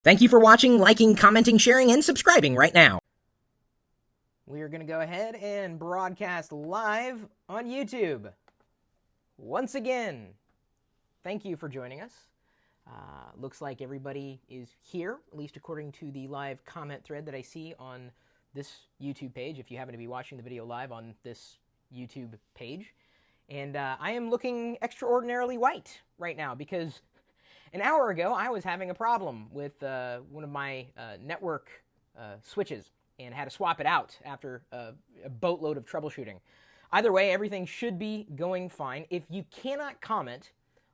Thank you for watching, liking, commenting, sharing, and subscribing right now. We are going to go ahead and broadcast live on YouTube. Once again, thank you for joining us. Looks like everybody is here, at least according to the live comment thread that I see on this YouTube page, if you happen to be watching the video live on this YouTube page. And I am looking extraordinarily white right now because an hour ago I was having a problem with one of my network switches and had to swap it out after a boatload of troubleshooting. Either way, everything should be going fine. If you cannot comment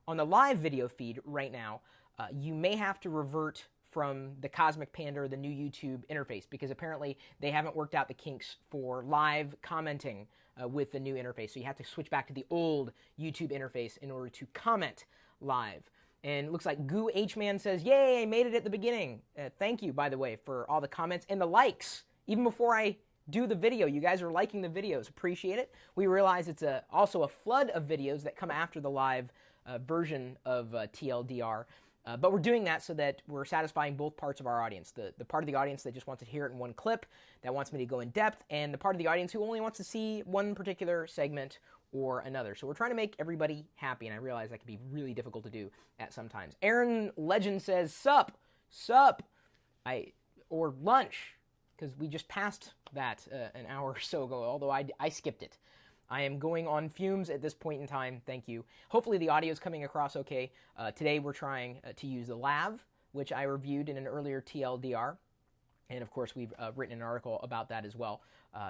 on the live video feed right now, you may have to revert from the Cosmic Panda or the new YouTube interface, because apparently they haven't worked out the kinks for live commenting with the new interface. So you have to switch back to the old YouTube interface in order to comment live. And it looks like Goo H-Man says, yay, I made it at the beginning. Thank you, by the way, for all the comments and the likes. Even before I do the video, you guys are liking the videos. Appreciate it. We realize it's also a flood of videos that come after the live version of TLDR. But we're doing that so that we're satisfying both parts of our audience. The part of the audience that just wants to hear it in one clip, that wants me to go in depth, and the part of the audience who only wants to see one particular segment or another. So we're trying to make everybody happy, and I realize that can be really difficult to do at sometimes. Aaron Legend says, sup, or lunch, because we just passed that an hour or so ago, although I skipped it. I am going on fumes at this point in time, thank you. Hopefully the audio is coming across okay. Today we're trying to use the Lav, which I reviewed in an earlier TLDR, and of course we've written an article about that as well.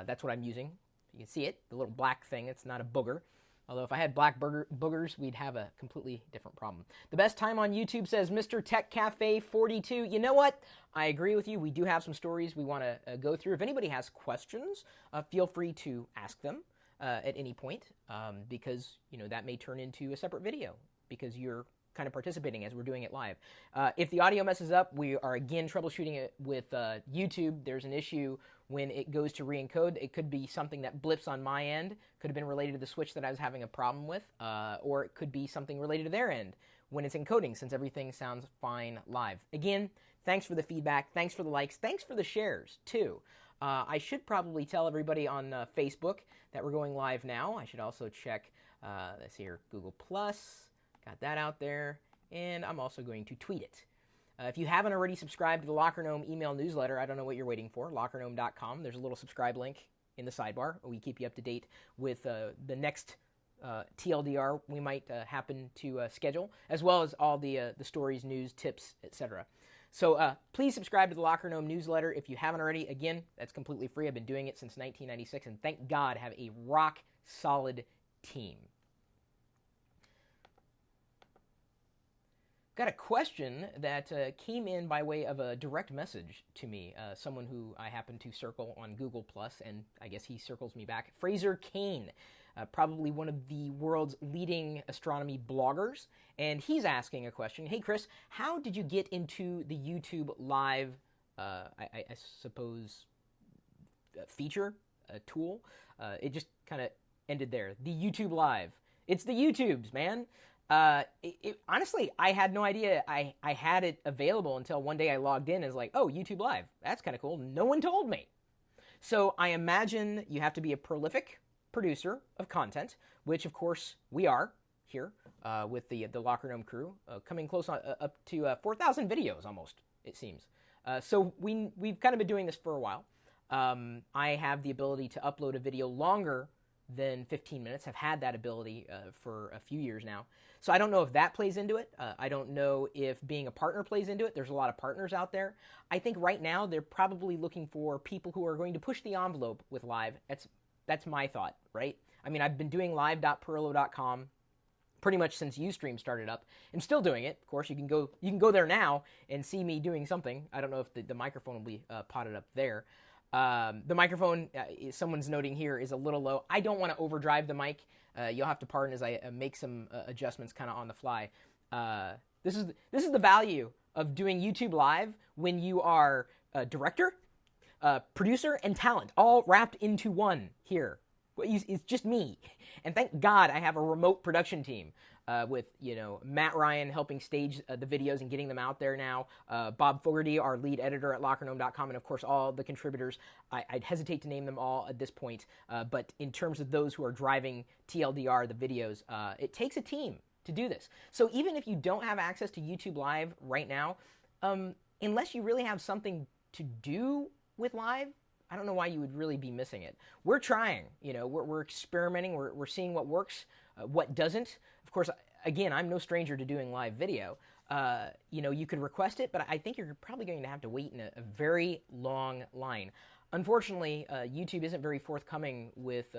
That's what I'm using. You can see it, the little black thing. It's not a booger. Although if I had black boogers, we'd have a completely different problem. The best time on YouTube, says Mr. Tech Cafe 42. You know what? I agree with you. We do have some stories we want to go through. If anybody has questions, feel free to ask them at any point, because that may turn into a separate video because you're kind of participating as we're doing it live. If the audio messes up, we are again troubleshooting it with YouTube. There's an issue when it goes to re-encode. It could be something that blips on my end, could have been related to the switch that I was having a problem with, or it could be something related to their end when it's encoding, since everything sounds fine live. Again, thanks for the feedback, thanks for the likes, thanks for the shares too. I should probably tell everybody on Facebook that we're going live now. I should also check, let's see here, Google+, got that out there, and I'm also going to tweet it. If you haven't already subscribed to the Locker Gnome email newsletter, I don't know what you're waiting for, lockergnome.com. There's a little subscribe link in the sidebar. We keep you up to date with the next TLDR we might happen to schedule, as well as all the stories, news, tips, etc. So please subscribe to the Locker Gnome newsletter if you haven't already. Again, that's completely free. I've been doing it since 1996, and thank God have a rock-solid team. Got a question that came in by way of a direct message to me, someone who I happen to circle on Google+, and I guess he circles me back. Fraser Kane, probably one of the world's leading astronomy bloggers, and he's asking a question. Hey, Chris, how did you get into the YouTube Live, I suppose, feature, tool? It just kind of ended there. The YouTube Live. It's the YouTubes, man. Honestly, I had no idea I had it available until one day I logged in and was like, oh, YouTube Live. That's kind of cool. No one told me. So I imagine you have to be a prolific producer of content, which of course we are here with the Locker Gnome crew, coming close on, up to 4,000 videos almost, it seems. So we've kind of been doing this for a while. I have the ability to upload a video longer than 15 minutes. Have had that ability for a few years now. So I don't know if that plays into it. I don't know if being a partner plays into it. There's a lot of partners out there. I think right now they're probably looking for people who are going to push the envelope with live. That's my thought, right? I mean, I've been doing live.pirillo.com pretty much since Ustream started up. I'm still doing it. Of course, you can go there now and see me doing something. I don't know if the microphone will be potted up there. The microphone, someone's noting here, is a little low. I don't want to overdrive the mic. You'll have to pardon as I make some adjustments kind of on the fly. This is the value of doing YouTube Live when you are a director, producer, and talent all wrapped into one here. It's just me. And thank God I have a remote production team. with, Matt Ryan helping stage the videos and getting them out there now. Bob Fogarty, our lead editor at LockerGnome.com, and of course all the contributors. I'd hesitate to name them all at this point, but in terms of those who are driving TLDR, the videos, it takes a team to do this. So even if you don't have access to YouTube Live right now, unless you really have something to do with Live, I don't know why you would really be missing it. We're trying, we're experimenting, we're seeing what works, what doesn't. Of course, again, I'm no stranger to doing live video. You could request it, but I think you're probably going to have to wait in a very long line. Unfortunately, YouTube isn't very forthcoming with,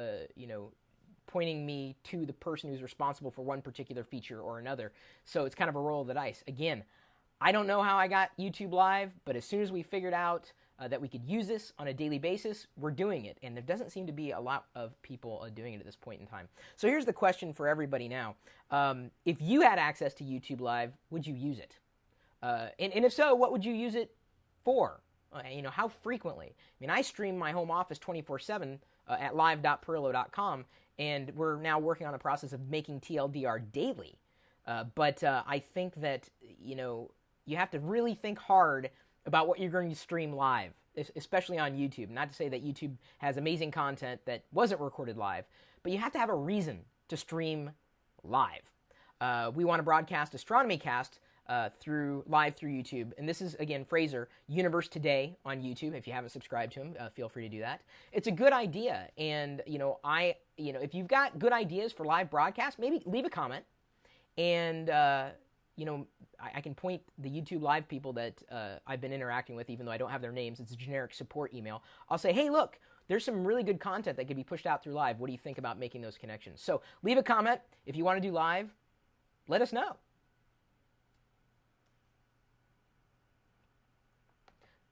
pointing me to the person who's responsible for one particular feature or another. So it's kind of a roll of the dice. Again, I don't know how I got YouTube Live, but as soon as we figured out that we could use this on a daily basis, we're doing it. And there doesn't seem to be a lot of people doing it at this point in time. So here's the question for everybody now. If you had access to YouTube Live, would you use it? And if so, what would you use it for? How frequently? I mean, I stream my home office 24/7 at live.pirillo.com, and we're now working on the process of making TLDR daily. But I think that, you have to really think hard about what you're going to stream live, especially on YouTube. Not to say that YouTube has amazing content that wasn't recorded live, but you have to have a reason to stream live. We want to broadcast Astronomy Cast live through YouTube. And this is, again, Fraser, Universe Today on YouTube. If you haven't subscribed to him, feel free to do that. It's a good idea. And, if you've got good ideas for live broadcast, maybe leave a comment. And, I can point the YouTube Live people that I've been interacting with, even though I don't have their names. It's a generic support email. I'll say, hey, look, there's some really good content that could be pushed out through live. What do you think about making those connections? So leave a comment. If you want to do live, let us know.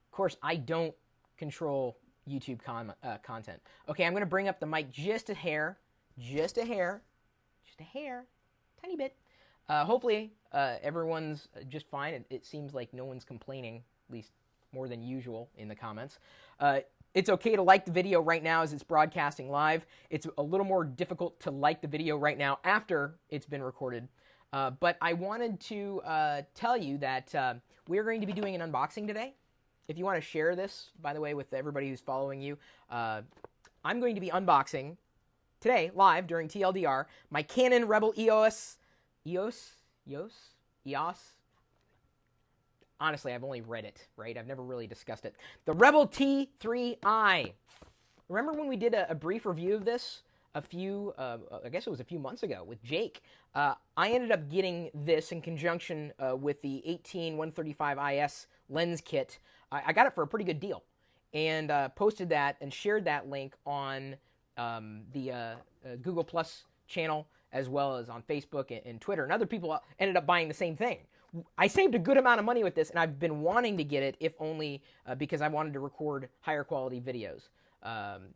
Of course, I don't control YouTube content. Okay, I'm going to bring up the mic just a hair, tiny bit. Hopefully, everyone's just fine. It seems like no one's complaining, at least more than usual in the comments. It's okay to like the video right now as it's broadcasting live. It's a little more difficult to like the video right now after it's been recorded. But I wanted to tell you that we're going to be doing an unboxing today. If you want to share this, by the way, with everybody who's following you, I'm going to be unboxing today, live, during TLDR, my Canon Rebel EOS. Honestly, I've only read it, right? I've never really discussed it. The Rebel T3i. Remember when we did a brief review of this I guess it was a few months ago with Jake? I ended up getting this in conjunction with the 18-135 IS lens kit. I got it for a pretty good deal, and posted that and shared that link on the Google Plus channel, as well as on Facebook and Twitter, and other people ended up buying the same thing. I saved a good amount of money with this, and I've been wanting to get it, if only because I wanted to record higher quality videos.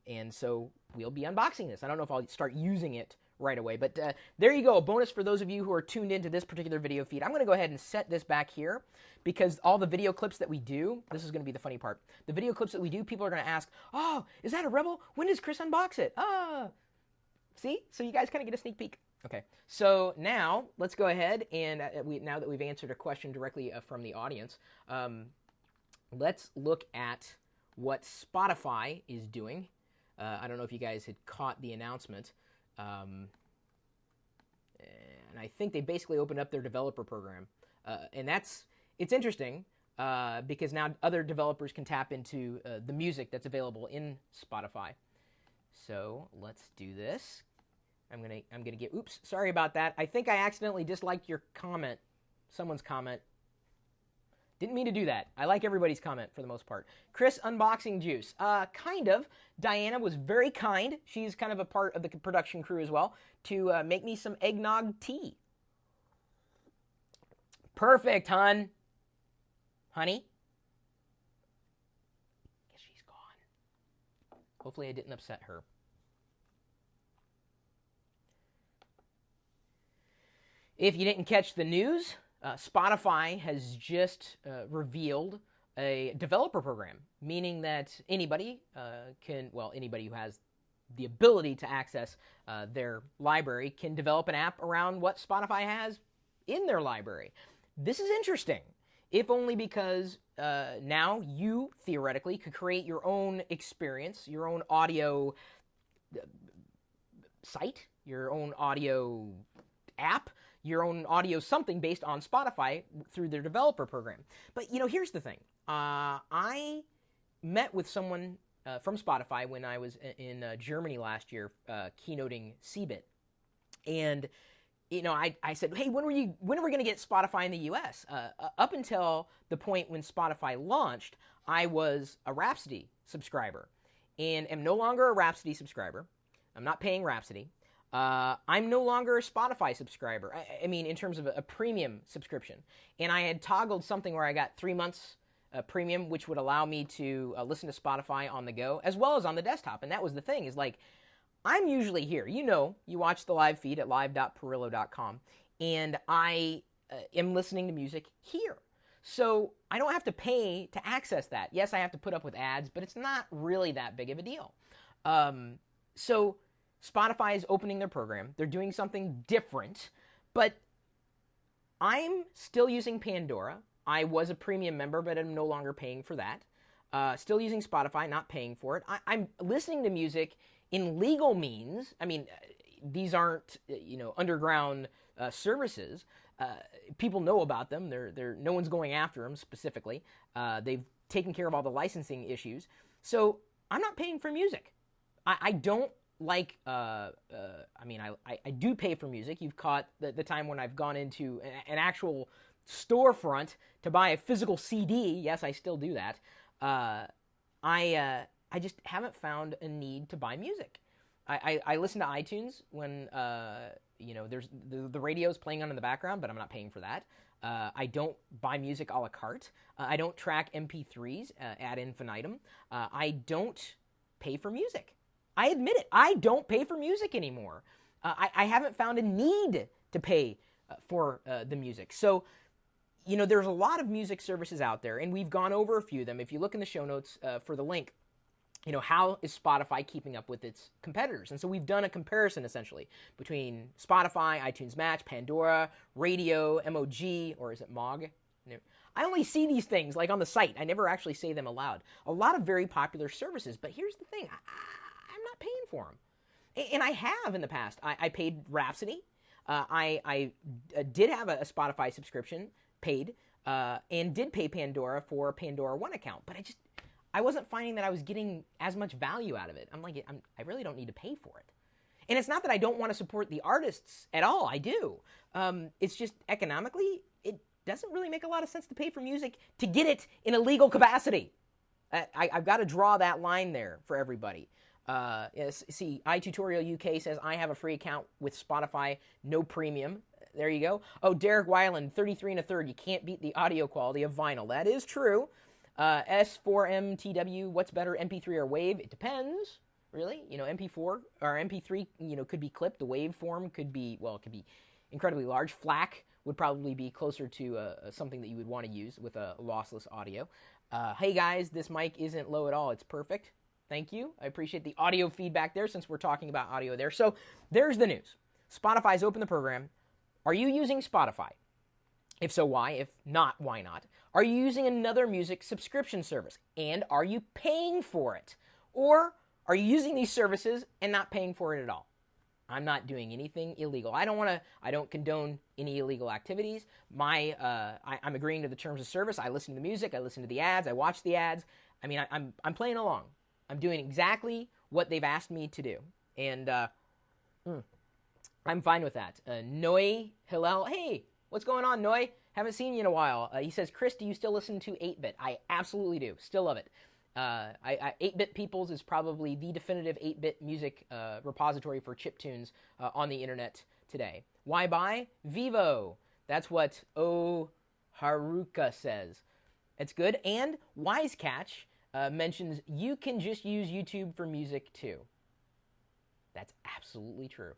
And so we'll be unboxing this. I don't know if I'll start using it right away, but there you go, a bonus for those of you who are tuned into this particular video feed. I'm going to go ahead and set this back here, because all the video clips that we do, this is going to be the funny part, the video clips that we do, people are going to ask, oh, is that a Rebel? When does Chris unbox it? See? So you guys kind of get a sneak peek. Okay, so now let's go ahead and now that we've answered a question directly from the audience, let's look at what Spotify is doing. I don't know if you guys had caught the announcement, and I think they basically opened up their developer program, and it's interesting because now other developers can tap into the music that's available in Spotify. So let's do this. I'm gonna get, oops, sorry about that. I think I accidentally disliked your comment, someone's comment. Didn't mean to do that. I like everybody's comment for the most part. Chris, unboxing juice. Kind of. Diana was very kind. She's kind of a part of the production crew as well, to make me some eggnog tea. Perfect, hun. Honey? Guess she's gone. Hopefully I didn't upset her. If you didn't catch the news, Spotify has just revealed a developer program, meaning that anybody anybody who has the ability to access their library can develop an app around what Spotify has in their library. This is interesting, if only because now you theoretically could create your own experience, your own audio site, your own audio app, your own audio something based on Spotify through their developer program. But here's the thing. I met with someone from Spotify when I was in Germany last year, keynoting CeBIT, and I said, hey, when are we going to get Spotify in the U.S.? Up until the point when Spotify launched, I was a Rhapsody subscriber, and am no longer a Rhapsody subscriber. I'm not paying Rhapsody. I'm no longer a Spotify subscriber. I mean, in terms of a premium subscription. And I had toggled something where I got 3 months premium, which would allow me to listen to Spotify on the go, as well as on the desktop. And that was the thing, is like, I'm usually here. You watch the live feed at live.pirillo.com, and I am listening to music here. So I don't have to pay to access that. Yes, I have to put up with ads, but it's not really that big of a deal. So Spotify is opening their program. They're doing something different, but I'm still using Pandora. I was a premium member, but I'm no longer paying for that. Still using Spotify, not paying for it. I'm listening to music in legal means. I mean, these aren't underground services. People know about them. They're no one's going after them specifically. They've taken care of all the licensing issues. So I'm not paying for music. I don't like. I do pay for music. You've caught the time when I've gone into an actual storefront to buy a physical CD. Yes, I still do that. I just haven't found a need to buy music. I listen to iTunes when there's the radio's playing on in the background, but I'm not paying for that. I don't buy music a la carte. I don't track MP3s ad infinitum. I don't pay for music. I admit it. I don't pay for music anymore. I haven't found a need to pay for the music. So, there's a lot of music services out there, and we've gone over a few of them. If you look in the show notes for the link, how is Spotify keeping up with its competitors? And so we've done a comparison, essentially, between Spotify, iTunes Match, Pandora, Radio, MOG, or is it MOG? I only see these things, like, on the site. I never actually say them aloud. A lot of very popular services, but here's the thing. I'm not paying for them. And I have in the past. I paid Rhapsody. I did have a Spotify subscription, paid, and did pay Pandora for a Pandora One account, but I wasn't finding that I was getting as much value out of it. I'm like, I really don't need to pay for it. And it's not that I don't want to support the artists at all. I do. It's just economically, it doesn't really make a lot of sense to pay for music to get it in a legal capacity. I've got to draw that line there for everybody. See, iTutorial UK says, I have a free account with Spotify, no premium. There you go. Oh, Derek Weiland, 33 and a third. You can't beat the audio quality of vinyl. That is true. S4MTW, what's better, MP3 or WAV? It depends, really. MP4 or MP3, could be clipped. The waveform could be, it could be incredibly large. FLAC would probably be closer to something that you would want to use with a lossless audio. Hey guys, this mic isn't low at all. It's perfect. Thank you. I appreciate the audio feedback there, since we're talking about audio there. So there's the news. Spotify's opened the program. Are you using Spotify? If so, why? If not, why not? Are you using another music subscription service? And are you paying for it? Or are you using these services and not paying for it at all? I'm not doing anything illegal. I don't condone any illegal activities. I'm agreeing to the terms of service. I listen to the music. I listen to the ads. I watch the ads. I mean, I'm playing along. I'm doing exactly what they've asked me to do. And I'm fine with that. Noe Hillel, hey, what's going on, Noe? Haven't seen you in a while. He says, Chris, do you still listen to 8-Bit? I absolutely do. Still love it. 8-Bit Peoples is probably the definitive 8-Bit music repository for chiptunes on the internet today. Why buy? Vivo. That's what O Haruka says. It's good. And Wisecatch mentions you can just use YouTube for music too. That's absolutely true.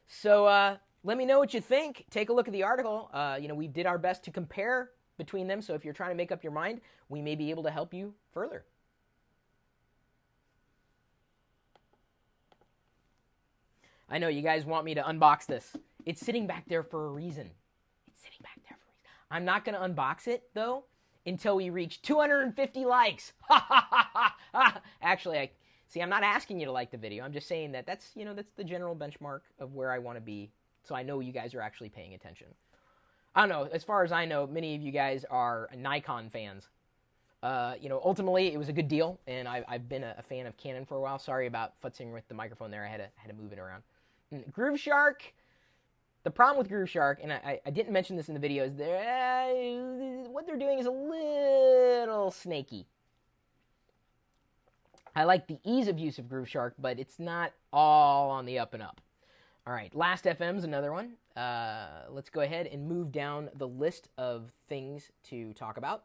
So let me know what you think. Take a look at the article. We did our best to compare between them, so if you're trying to make up your mind, we may be able to help you further. I know you guys want me to unbox this. It's sitting back there for a reason. It's sitting back there for a reason. I'm not going to unbox it, though, until we reach 250 likes. Actually, I'm not asking you to like the video. I'm just saying that's the general benchmark of where I want to be, so I know you guys are actually paying attention. I don't know. As far as I know, many of you guys are Nikon fans. Ultimately, it was a good deal, and I've been a fan of Canon for a while. Sorry about futzing with the microphone there. I had to move it around. Groove Shark. The problem with Groove Shark, and I didn't mention this in the video, is what they're doing is a little snaky. I like the ease of use of Groove Shark, but it's not all on the up and up. All right, Last.fm's another one. Let's go ahead and move down the list of things to talk about.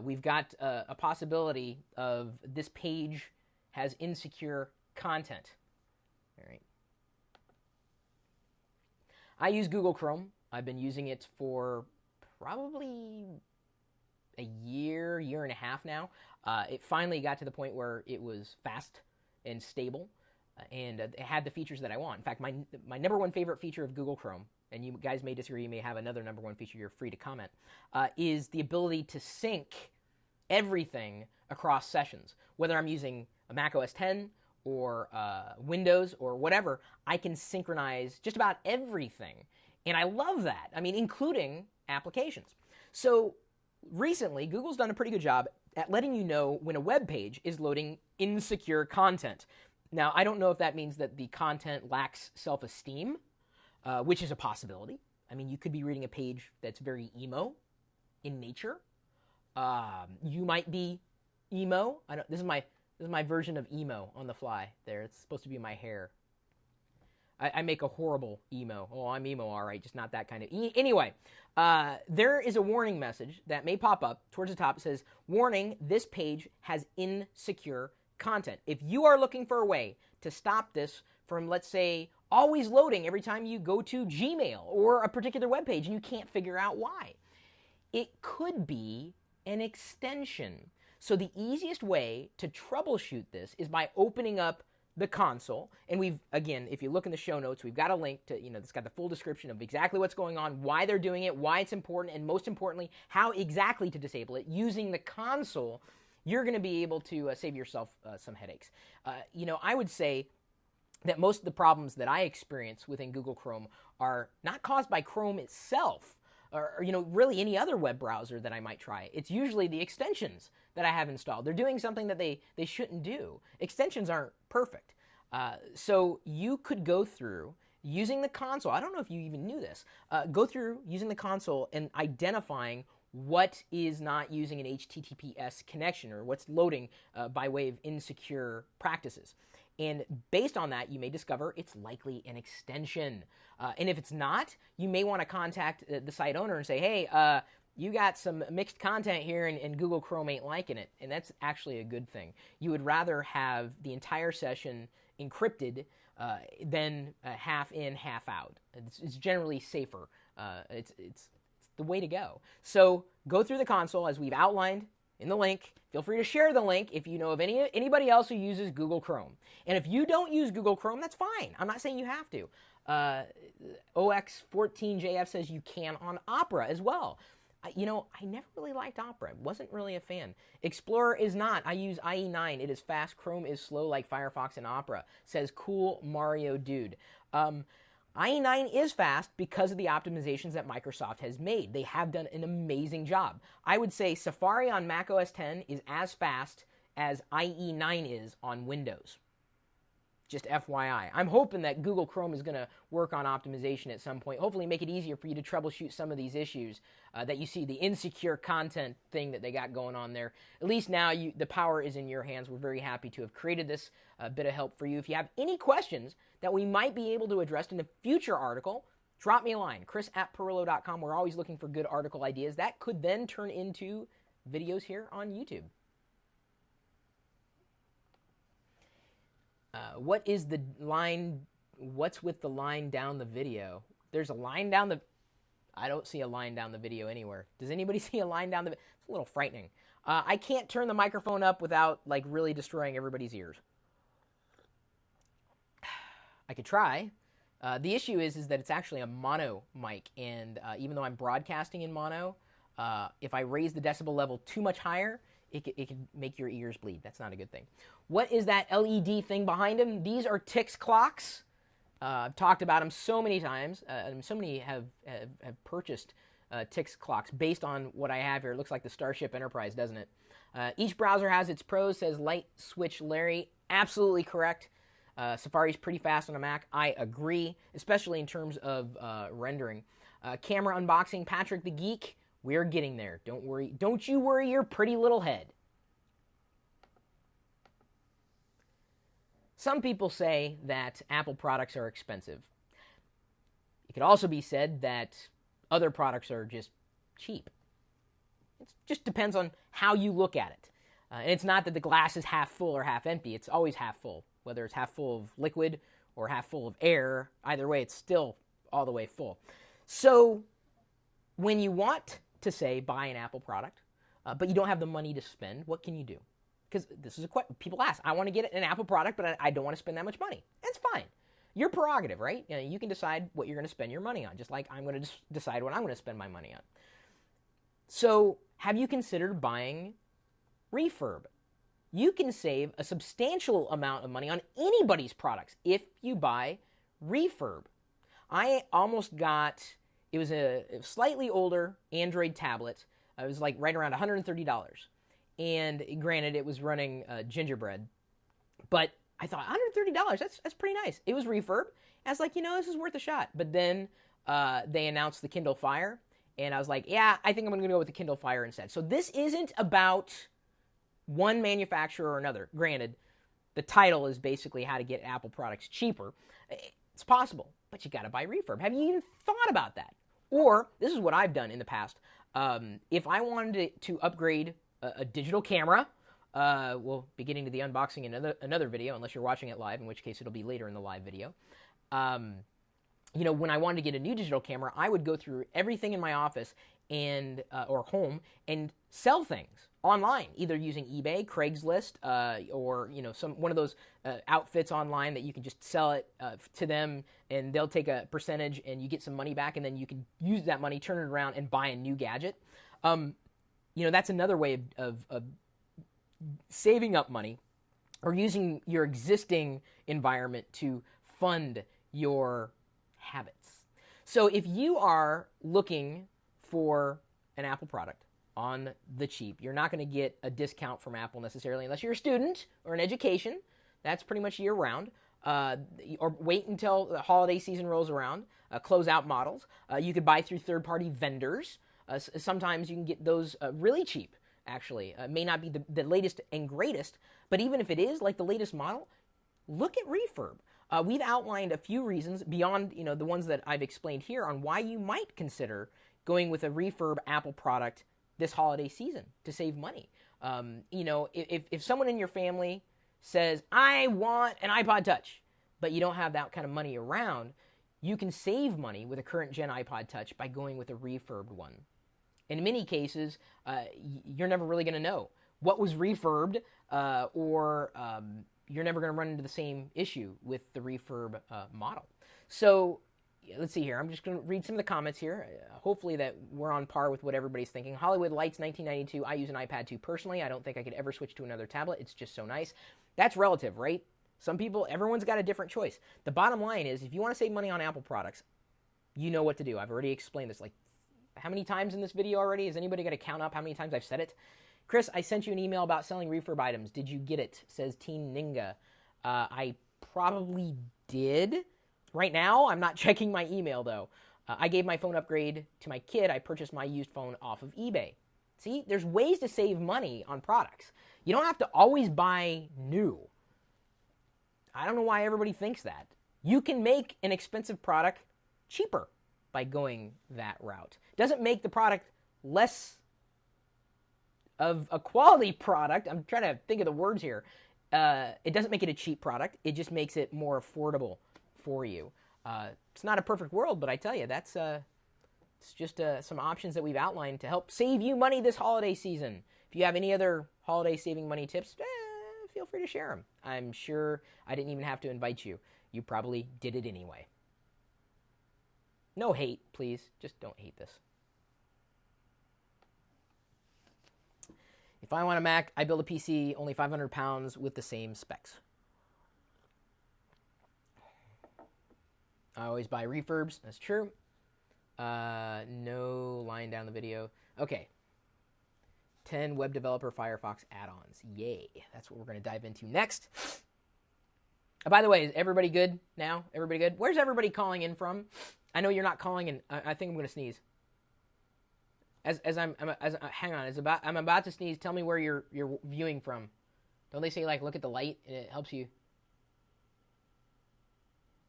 We've got a possibility of this page has insecure content. All right. I use Google Chrome. I've been using it for probably a year and a half now. It finally got to the point where it was fast and stable, and it had the features that I want. In fact, my number one favorite feature of Google Chrome, and you guys may disagree, you may have another number one feature, you're free to comment, is the ability to sync everything across sessions. Whether I'm using a Mac OS X or Windows or whatever, I can synchronize just about everything. And I love that. I mean, including applications. So recently, Google's done a pretty good job at letting you know when a web page is loading insecure content. Now, I don't know if that means that the content lacks self-esteem, which is a possibility. I mean, you could be reading a page that's very emo in nature. You might be emo. This is my version of emo on the fly there. It's supposed to be my hair. I make a horrible emo. Oh, I'm emo, all right, just not that kind of... Anyway, there is a warning message that may pop up towards the top. It says, warning, this page has insecure content. If you are looking for a way to stop this from, let's say, always loading every time you go to Gmail or a particular web page and you can't figure out why, it could be an extension. So the easiest way to troubleshoot this is by opening up the console. And we've, again, if you look in the show notes, we've got a link to, it's got the full description of exactly what's going on, why they're doing it, why it's important, and most importantly, how exactly to disable it. Using the console, you're going to be able to save yourself some headaches. I would say that most of the problems that I experience within Google Chrome are not caused by Chrome itself, or really any other web browser that I might try. It's usually the extensions that I have installed. They're doing something that they shouldn't do. Extensions aren't perfect. So you could go through using the console. I don't know if you even knew this. Go through using the console and identifying what is not using an HTTPS connection or what's loading by way of insecure practices. And based on that, you may discover it's likely an extension. And if it's not, you may want to contact the site owner and say, hey, you got some mixed content here and Google Chrome ain't liking it. And that's actually a good thing. You would rather have the entire session encrypted than half in, half out. It's generally safer. It's the way to go. So go through the console as we've outlined in the link. Feel free to share the link if you know of anybody else who uses Google Chrome. And if you don't use Google Chrome, that's fine. I'm not saying you have to. OX14JF says you can on Opera as well. I never really liked Opera. Wasn't really a fan. Explorer is not. I use IE9. It is fast. Chrome is slow like Firefox and Opera. Says Cool Mario Dude. IE9 is fast because of the optimizations that Microsoft has made. They have done an amazing job. I would say Safari on Mac OS X is as fast as IE9 is on Windows. Just FYI. I'm hoping that Google Chrome is going to work on optimization at some point. Hopefully make it easier for you to troubleshoot some of these issues that you see, the insecure content thing that they got going on there. At least now the power is in your hands. We're very happy to have created this bit of help for you. If you have any questions that we might be able to address in a future article, drop me a line, chris@pirillo.com. We're always looking for good article ideas. That could then turn into videos here on YouTube. What is the line? What's with the line down the video? There's a line down the... I don't see a line down the video anywhere. Does anybody see a line down the... It's a little frightening. I can't turn the microphone up without, really destroying everybody's ears. I could try. The issue is that it's actually a mono mic, and even though I'm broadcasting in mono, if I raise the decibel level too much higher, it could make your ears bleed. That's not a good thing. What is that LED thing behind him? These are Tix clocks. I've talked about them so many times. So many have purchased Tix clocks based on what I have here. It looks like the Starship Enterprise, doesn't it? Each browser has its pros, says Light Switch Larry. Absolutely correct. Safari's pretty fast on a Mac. I agree, especially in terms of rendering. Camera unboxing, Patrick the Geek. We're getting there. Don't worry. Don't you worry your pretty little head. Some people say that Apple products are expensive. It could also be said that other products are just cheap. It just depends on how you look at it. And it's not that the glass is half full or half empty. It's always half full. Whether it's half full of liquid or half full of air, either way, it's still all the way full. So when you want to, say, buy an Apple product, but you don't have the money to spend, what can you do? Because this is a question. People ask, I want to get an Apple product, but I don't want to spend that much money. That's fine. Your prerogative, right? You know, you can decide what you're going to spend your money on, just like I'm going to decide what I'm going to spend my money on. So have you considered buying Refurb? You can save a substantial amount of money on anybody's products if you buy Refurb. I almost got, it was a slightly older Android tablet. It was like right around $130. And granted, it was running Gingerbread. But I thought, $130, that's pretty nice. It was Refurb. I was like, this is worth a shot. But then they announced the Kindle Fire. And I was like, yeah, I think I'm going to go with the Kindle Fire instead. So this isn't about one manufacturer or another. Granted, the title is basically how to get Apple products cheaper. It's possible, but you got to buy Refurb. Have you even thought about that? Or, this is what I've done in the past. If I wanted to upgrade a digital camera, we'll be getting to the unboxing in another video, unless you're watching it live, in which case it'll be later in the live video. When I wanted to get a new digital camera, I would go through everything in my office and or home and sell things online, either using eBay, Craigslist, or one of those outfits online that you can just sell it to them, and they'll take a percentage, and you get some money back, and then you can use that money, turn it around, and buy a new gadget. That's another way of saving up money, or using your existing environment to fund your habits. So if you are looking for an Apple product on the cheap, you're not going to get a discount from Apple necessarily unless you're a student or in education. That's pretty much year-round. Or wait until the holiday season rolls around. Close out models. You could buy through third-party vendors. Sometimes you can get those really cheap, actually. It may not be the latest and greatest, but even if it is like the latest model, look at Refurb. We've outlined a few reasons beyond the ones that I've explained here on why you might consider going with a Refurb Apple product this holiday season to save money. If someone in your family says, I want an iPod Touch, but you don't have that kind of money around, you can save money with a current gen iPod Touch by going with a refurbed one. In many cases, you're never really going to know what was refurbed, or you're never going to run into the same issue with the refurb model. So let's see here. I'm just going to read some of the comments here. Hopefully that we're on par with what everybody's thinking. Hollywood Lights 1992. I use an iPad 2 personally. I don't think I could ever switch to another tablet. It's just so nice. That's relative, right? Some people, everyone's got a different choice. The bottom line is, if you want to save money on Apple products, you know what to do. I've already explained this. Like, how many times in this video already? Is anybody going to count up how many times I've said it? Chris, I sent you an email about selling refurb items. Did you get it? Says Teen Ninga. I probably did. Right now, I'm not checking my email, though. I gave my phone upgrade to my kid. I purchased my used phone off of eBay. See, there's ways to save money on products. You don't have to always buy new. I don't know why everybody thinks that. You can make an expensive product cheaper by going that route. Doesn't make the product less of a quality product. I'm trying to think of the words here. It doesn't make it a cheap product. It just makes it more affordable for you. It's not a perfect world, but I tell you, that's it's just some options that we've outlined to help save you money this holiday season. If you have any other holiday saving money tips, feel free to share them. I'm sure I didn't even have to invite you. You probably did it anyway. No hate, please. Just don't hate this. If I want a Mac, I build a PC, only 500 pounds with the same specs. I always buy refurbs. That's true. No line down the video. Okay. 10 web developer Firefox add-ons. Yay. That's what we're going to dive into next. By the way, is everybody good now? Everybody good? Where's everybody calling in from? I know you're not calling in. I think I'm going to sneeze. Hang on. I'm about to sneeze. Tell me where you're viewing from. Don't they say, like, look at the light and it helps you?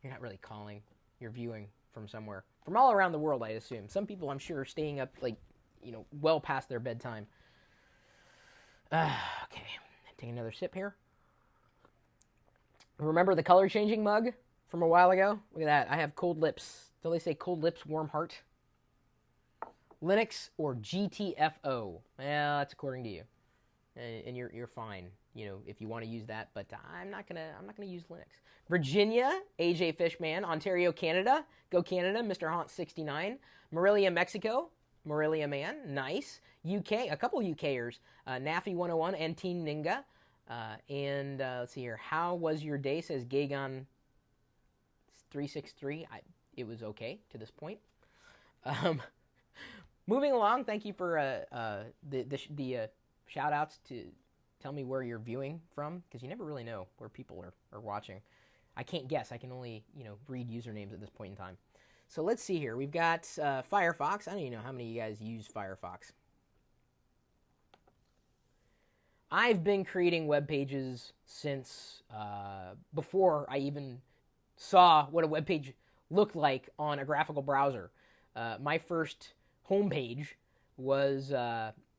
You're not really calling. You're viewing from somewhere. From all around the world, I assume. Some people, I'm sure, are staying up, like, well past their bedtime. Okay. Take another sip here. Remember the color changing mug from a while ago? Look at that. I have cold lips. Don't they say cold lips, warm heart? Linux or GTFO? Well, that's according to you. And you're fine, if you want to use that, but I'm not gonna use Linux. Virginia, AJ Fishman, Ontario, Canada, go Canada, Mr. Haunt 69, Morelia, Mexico, Morelia Man, nice. UK, a couple UKers, Naffy 101 and Teen Ninga, and let's see here. How was your day? Says Gagon 363. It was okay to this point. Moving along, thank you for the shout outs to tell me where you're viewing from, because you never really know where people are watching. I can't guess. I can only read usernames at this point in time. So let's see here. We've got Firefox. I don't even know how many of you guys use Firefox. I've been creating web pages since before I even saw what a web page looked like on a graphical browser. My first homepage was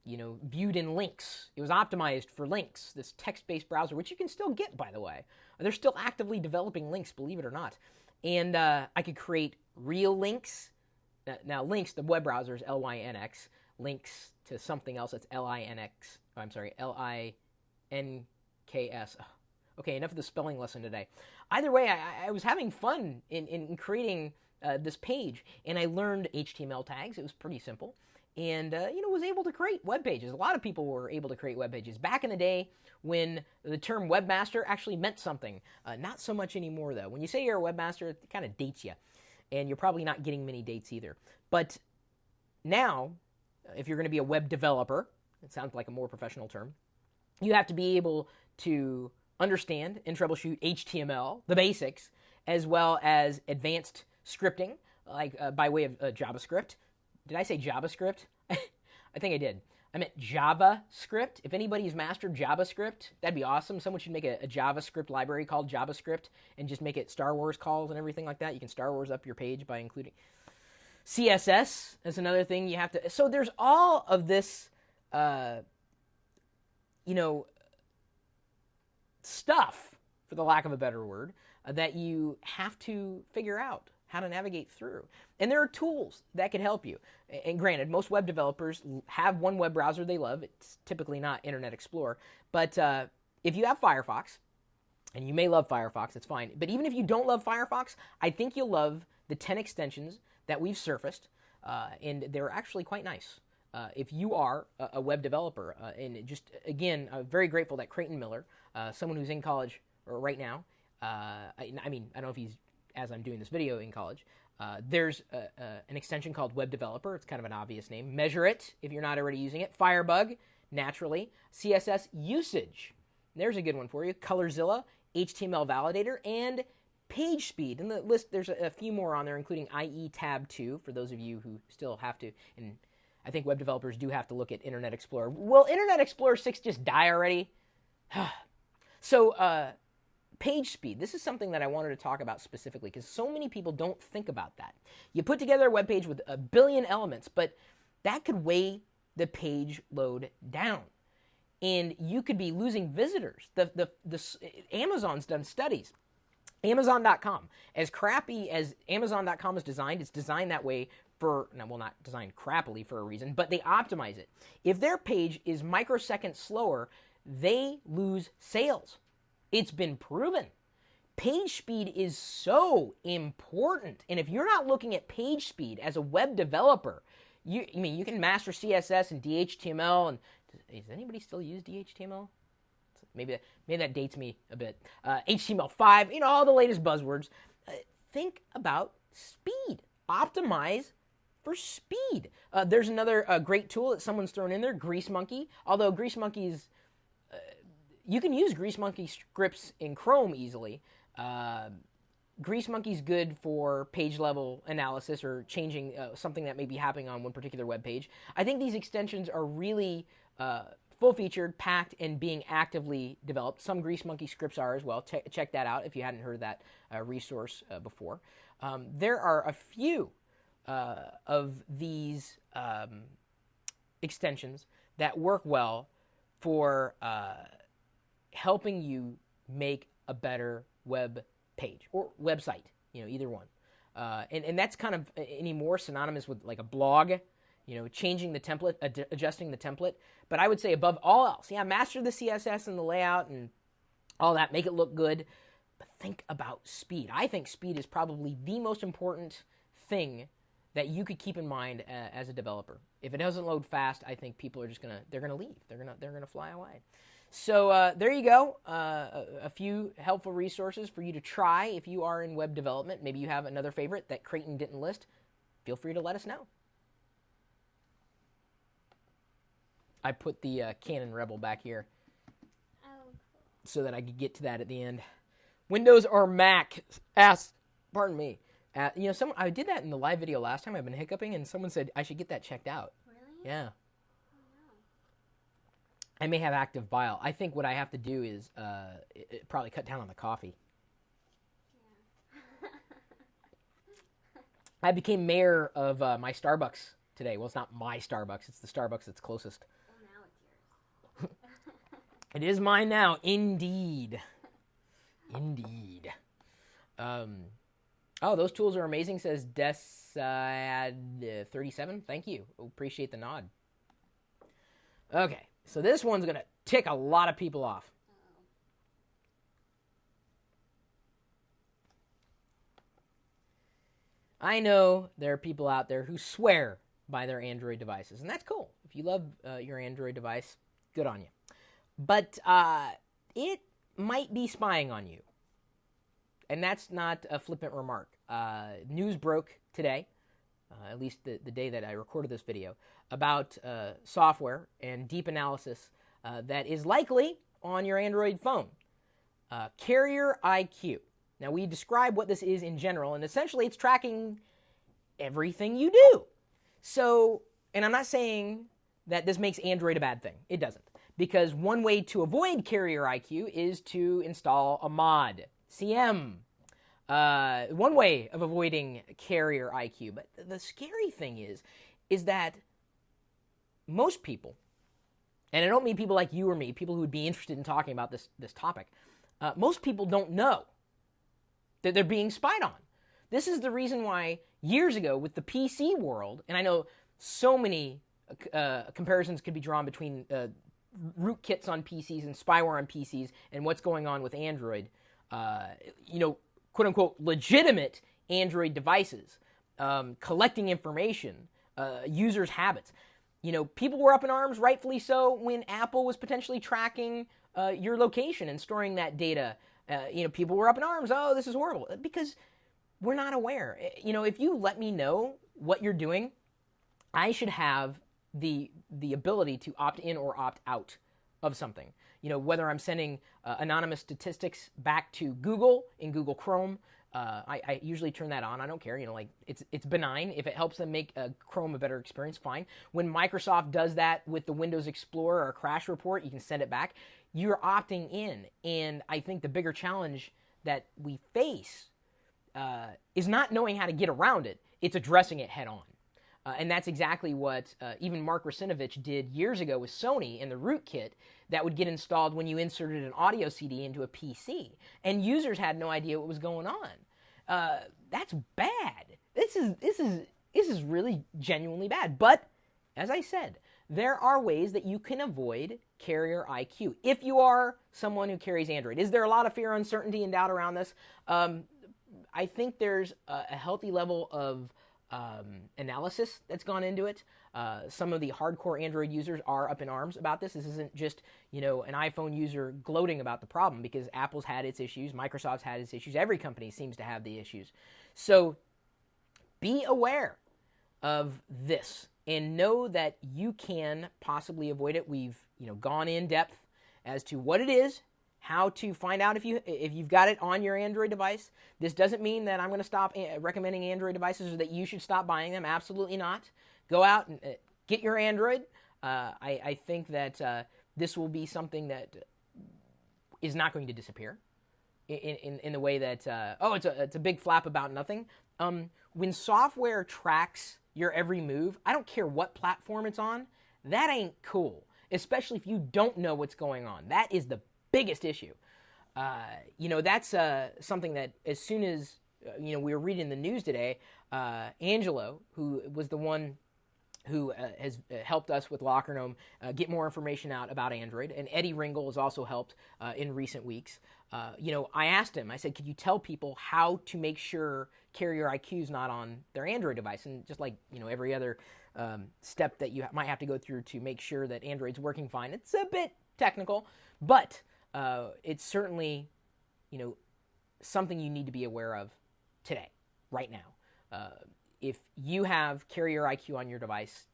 viewed in links. It was optimized for links, this text-based browser, which you can still get, by the way. They're still actively developing links, believe it or not. And I could create real links. Now, links, the web browser is LYNX. Links to something else, it's LINX. Oh, I'm sorry, LINKS. Okay, enough of the spelling lesson today. Either way, I was having fun in creating this page, and I learned HTML tags. It was pretty simple. And, was able to create web pages. A lot of people were able to create web pages. Back in the day when the term webmaster actually meant something. Not so much anymore, though. When you say you're a webmaster, it kind of dates you. And you're probably not getting many dates either. But now, if you're going to be a web developer, it sounds like a more professional term, you have to be able to understand and troubleshoot HTML, the basics, as well as advanced scripting, like by way of JavaScript. Did I say JavaScript? I think I did. I meant JavaScript. If anybody's mastered JavaScript, that'd be awesome. Someone should make a JavaScript library called JavaScript and just make it Star Wars calls and everything like that. You can Star Wars up your page by including CSS. That's another thing you have to... So there's all of this, stuff, for the lack of a better word, that you have to figure out how to navigate through. And there are tools that can help you. And granted, most web developers have one web browser they love. It's typically not Internet Explorer. But if you have Firefox, and you may love Firefox, it's fine. But even if you don't love Firefox, I think you'll love the 10 extensions that we've surfaced. And they're actually quite nice. If you are a web developer, and just, again, I'm very grateful that Creighton Miller, someone who's in college right now, I don't know if he's, as I'm doing this video, in college, there's an extension called Web Developer. It's kind of an obvious name. Measure It, if you're not already using it. Firebug, naturally. CSS Usage. There's a good one for you. Colorzilla, HTML Validator, and Page Speed. And the list, there's a few more on there, including IE Tab 2, for those of you who still have to, and I think web developers do have to look at Internet Explorer. Will Internet Explorer 6 just die already? So, page speed. This is something that I wanted to talk about specifically because so many people don't think about that. You put together a web page with a billion elements, but that could weigh the page load down. And you could be losing visitors. Amazon's done studies. Amazon.com, as crappy as Amazon.com is designed, it's designed that way not designed crappily for a reason, but they optimize it. If their page is microseconds slower they lose sales. It's been proven. Page speed is so important. And if you're not looking at page speed as a web developer, you can master CSS and DHTML. And does anybody still use DHTML? Maybe that dates me a bit. HTML5, all the latest buzzwords. Think about speed. Optimize for speed. There's another great tool that someone's thrown in there, Grease Monkey. Although Grease Monkey's, you can use Grease Monkey scripts in Chrome easily. Grease Monkey's good for page level analysis or changing something that may be happening on one particular web page. I think these extensions are really full-featured, packed, and being actively developed. Some Grease Monkey scripts are as well. Check that out if you hadn't heard that resource before. There are a few of these extensions that work well for helping you make a better web page or website, either one. And that's kind of anymore synonymous with like a blog, changing the template, adjusting the template. But I would say above all else, master the CSS and the layout and all that, make it look good. But think about speed. I think speed is probably the most important thing that you could keep in mind as a developer. If it doesn't load fast, I think people are just they're gonna leave. They're gonna fly away. So there you go, a few helpful resources for you to try if you are in web development. Maybe you have another favorite that Creighton didn't list. Feel free to let us know. I put the Canon Rebel back here so that I could get to that at the end. Windows or Mac? Pardon me. I did that in the live video last time. I've been hiccuping, and someone said I should get that checked out. Really? Yeah. I may have active bile. I think what I have to do is probably cut down on the coffee. Yeah. I became mayor of my Starbucks today. Well, it's not my Starbucks. It's the Starbucks that's closest. Well, now it's yours. It is mine now. Indeed. Indeed. Oh, those tools are amazing, says Desad37. Thank you. Appreciate the nod. Okay. So this one's going to tick a lot of people off. I know there are people out there who swear by their Android devices, and that's cool. If you love your Android device, good on you. But it might be spying on you, and that's not a flippant remark. News broke today, at least the day that I recorded this video, about software and deep analysis that is likely on your Android phone. Carrier IQ. Now, we describe what this is in general, and essentially it's tracking everything you do. So, and I'm not saying that this makes Android a bad thing. It doesn't. Because one way to avoid Carrier IQ is to install a mod, CM. One way of avoiding Carrier IQ. But the scary thing is that most people, and I don't mean people like you or me, people who would be interested in talking about this topic, most people don't know that they're being spied on. This is the reason why years ago with the PC world, and I know so many comparisons could be drawn between rootkits on PCs and spyware on PCs and what's going on with Android, quote-unquote legitimate Android devices, collecting information, users' habits. People were up in arms, rightfully so, when Apple was potentially tracking your location and storing that data. People were up in arms. Oh, this is horrible. Because we're not aware. If you let me know what you're doing, I should have the ability to opt in or opt out of something. Whether I'm sending anonymous statistics back to Google in Google Chrome, I usually turn that on. I don't care. It's benign. If it helps them make Chrome a better experience, fine. When Microsoft does that with the Windows Explorer or Crash Report, you can send it back. You're opting in. And I think the bigger challenge that we face is not knowing how to get around it. It's addressing it head on. And that's exactly what even Mark Russinovich did years ago with Sony and the rootkit that would get installed when you inserted an audio CD into a PC. And users had no idea what was going on. That's bad. This is really genuinely bad. But, as I said, there are ways that you can avoid carrier IQ if you are someone who carries Android. Is there a lot of fear, uncertainty, and doubt around this? I think there's a healthy level of analysis that's gone into it. Some of the hardcore Android users are up in arms about this. This isn't just, an iPhone user gloating about the problem, because Apple's had its issues, Microsoft's had its issues, every company seems to have the issues. So be aware of this and know that you can possibly avoid it. We've, gone in depth as to what it is, how to find out if you've got it on your Android device. This doesn't mean that I'm going to stop recommending Android devices or that you should stop buying them. Absolutely not. Go out and get your Android. I think that this will be something that is not going to disappear in the way that, it's a big flap about nothing. When software tracks your every move, I don't care what platform it's on, that ain't cool, especially if you don't know what's going on. That is the biggest issue. That's something that as soon as, we were reading the news today, Angelo, who was the one who has helped us with Locker Gnome get more information out about Android, and Eddie Ringel has also helped in recent weeks. I asked him, I said, could you tell people how to make sure carrier IQ is not on their Android device? And just like, every other step that you might have to go through to make sure that Android's working fine, it's a bit technical, but it's certainly, something you need to be aware of today, right now. If you have carrier IQ on your device,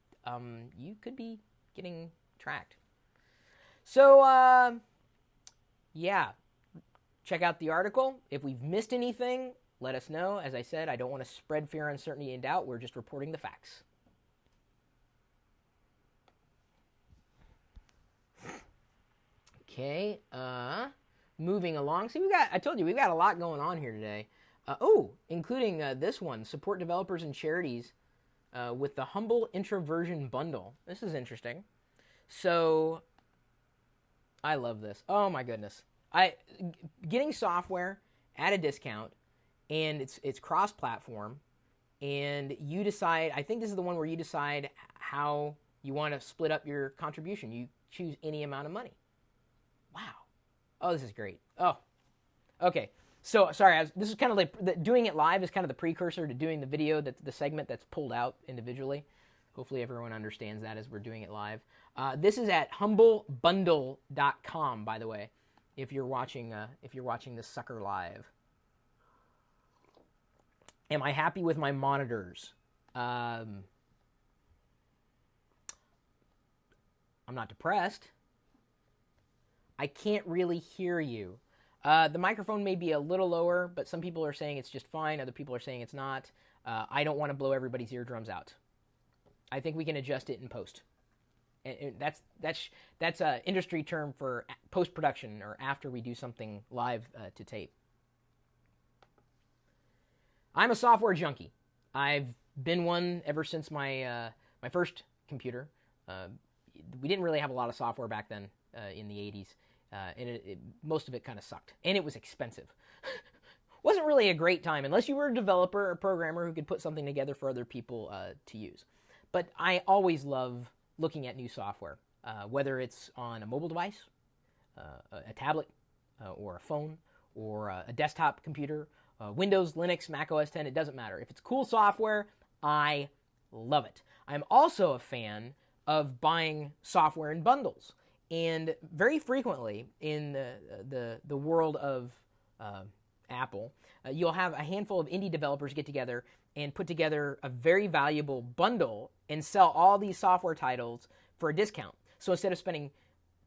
you could be getting tracked. So, check out the article. If we've missed anything, let us know. As I said, I don't want to spread fear, uncertainty, and doubt. We're just reporting the facts. Okay, moving along. See, I told you, we've got a lot going on here today. Including this one, support developers and charities with the Humble Introversion bundle. This is interesting. So, I love this. Oh my goodness. Getting software at a discount, and it's cross-platform, and you decide, I think this is the one where you decide how you want to split up your contribution. You choose any amount of money. Wow. Oh, this is great. Oh, okay. So, sorry, this is kind of like, doing it live is kind of the precursor to doing the video, the segment that's pulled out individually. Hopefully everyone understands that as we're doing it live. This is at humblebundle.com, by the way, if you're watching this sucker live. Am I happy with my monitors? I'm not depressed. I can't really hear you. The microphone may be a little lower, but some people are saying it's just fine. Other people are saying it's not. I don't want to blow everybody's eardrums out. I think we can adjust it in post. And that's an industry term for post-production, or after we do something live to tape. I'm a software junkie. I've been one ever since my first computer. We didn't really have a lot of software back then in the 80s. And most of it kind of sucked. And it was expensive. Wasn't really a great time unless you were a developer or programmer who could put something together for other people to use. But I always love looking at new software, whether it's on a mobile device, a tablet, or a phone, or a desktop computer, Windows, Linux, Mac OS X, it doesn't matter. If it's cool software, I love it. I'm also a fan of buying software in bundles. And very frequently in the world of Apple, you'll have a handful of indie developers get together and put together a very valuable bundle and sell all these software titles for a discount. So instead of spending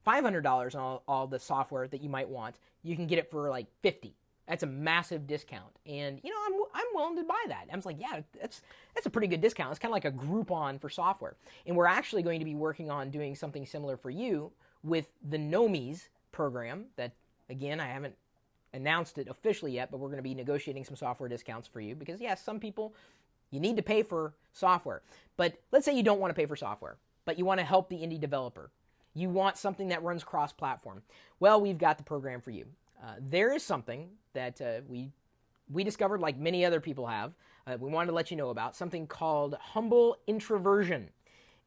$500 on all the software that you might want, you can get it for like $50. That's a massive discount. And, I'm willing to buy that. I was like, yeah, that's a pretty good discount. It's kind of like a Groupon for software. And we're actually going to be working on doing something similar for you with the Nomies program that, again, I haven't announced it officially yet, but we're going to be negotiating some software discounts for you because, yes, some people, you need to pay for software. But let's say you don't want to pay for software, but you want to help the indie developer. You want something that runs cross-platform. Well, we've got the program for you. There is something that we discovered, like many other people have, we wanted to let you know about, something called Humble Introversion.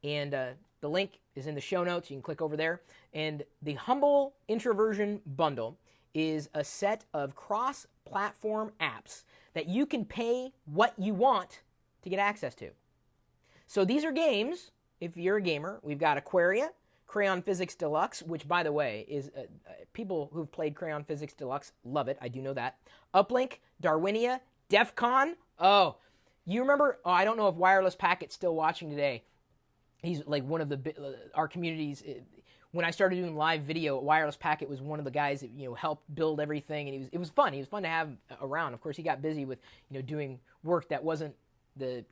And The link is in the show notes. You can click over there. And the Humble Introversion Bundle is a set of cross-platform apps that you can pay what you want to get access to. So these are games, if you're a gamer. We've got Aquaria, Crayon Physics Deluxe, which, by the way, is people who've played Crayon Physics Deluxe love it. I do know that. Uplink, Darwinia, DEF CON. Oh, you remember? Oh, I don't know if Wireless Packet's still watching today. He's like one of our communities. When I started doing live video, Wireless Packet was one of the guys that helped build everything, and it was fun. He was fun to have around. Of course, he got busy with doing work that wasn't the